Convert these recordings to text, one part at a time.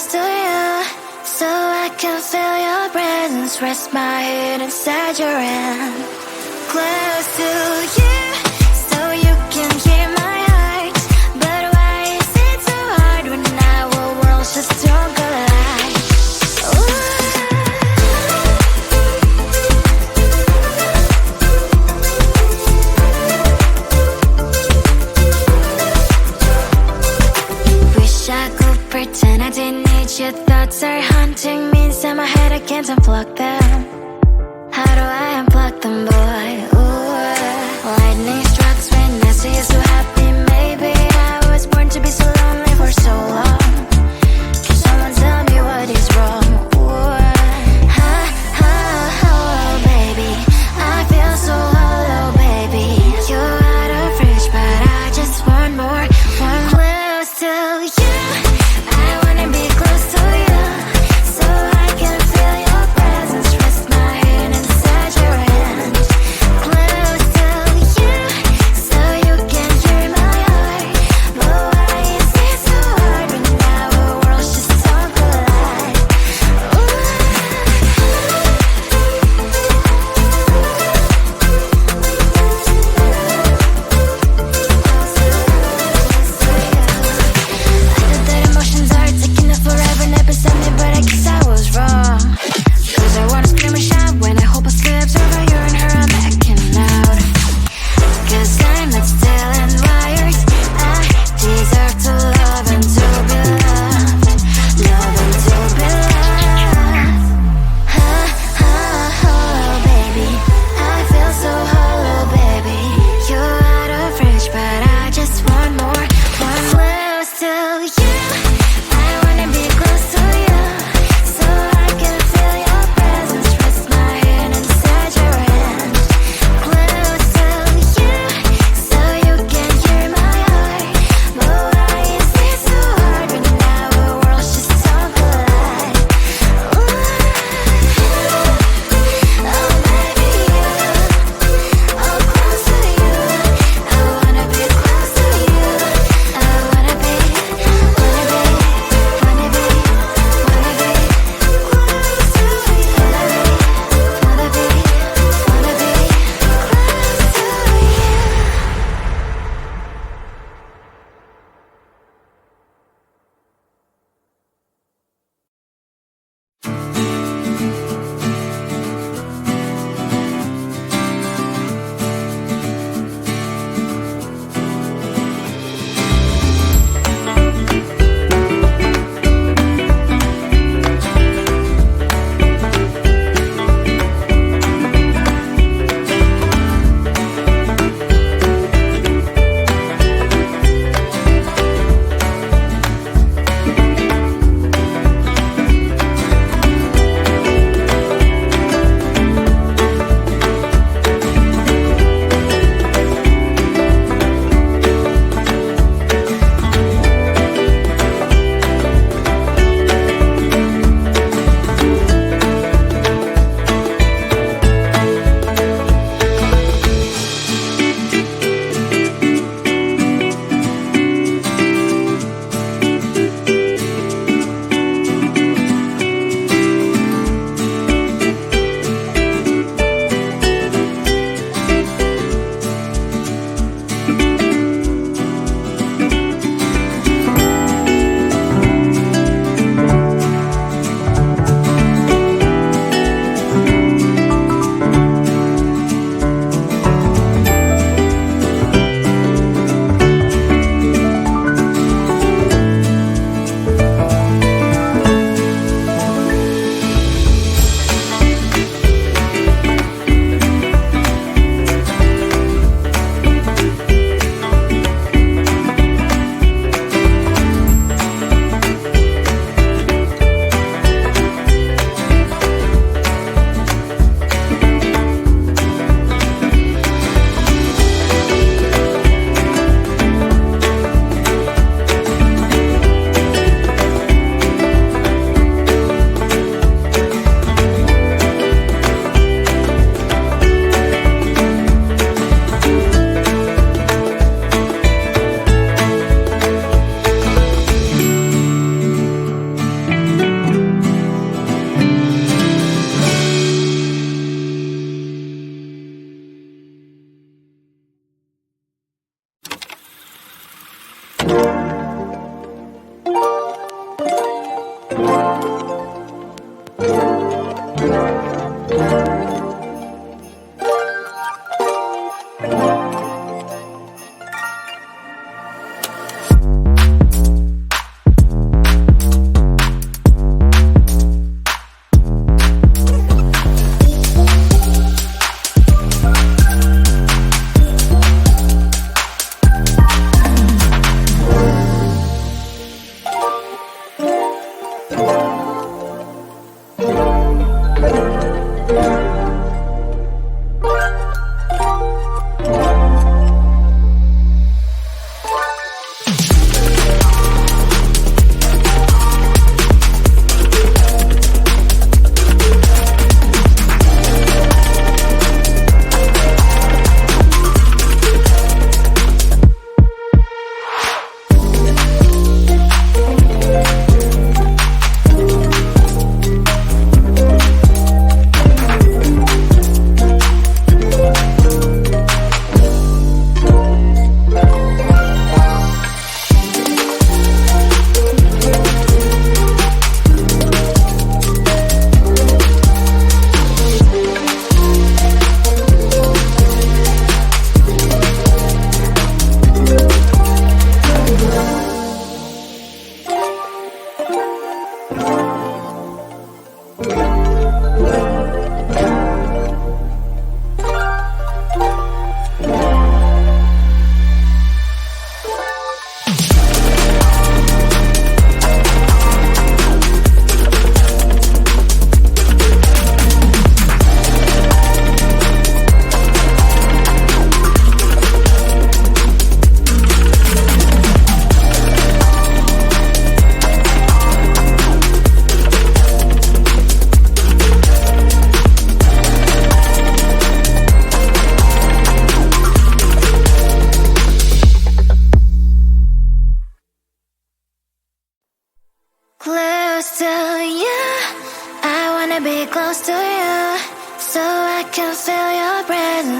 close to you, so I can feel your presence. Rest my head inside your hand. Close to you, so you can hear my heart. But why is it so hard when our worlds just don't collide? Wish I could pretend I didn't need your thoughts are haunting me inside my head. I can't unplug them. How do I unplug them, boy? Ooh, lightning strikes when I see you so happy. Maybe I was born to be so lonely for so long. Can someone tell me what is wrong? Ooh, baby, I feel so hollow, baby. You're out of reach, but I just want more. One close to you, I wanna be close to you, so I can feel your presence. Rest my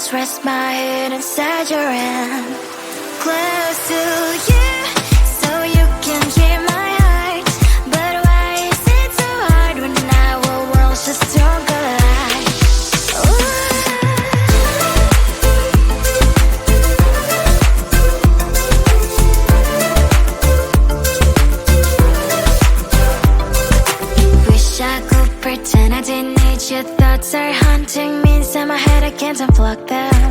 hands rest my head inside your hand. Close to you, so you can hear my heart. But why is it so hard when our worlds just don't collide? Wish I could pretend I didn't need your thoughts are haunting me inside my head, I can't unplug them.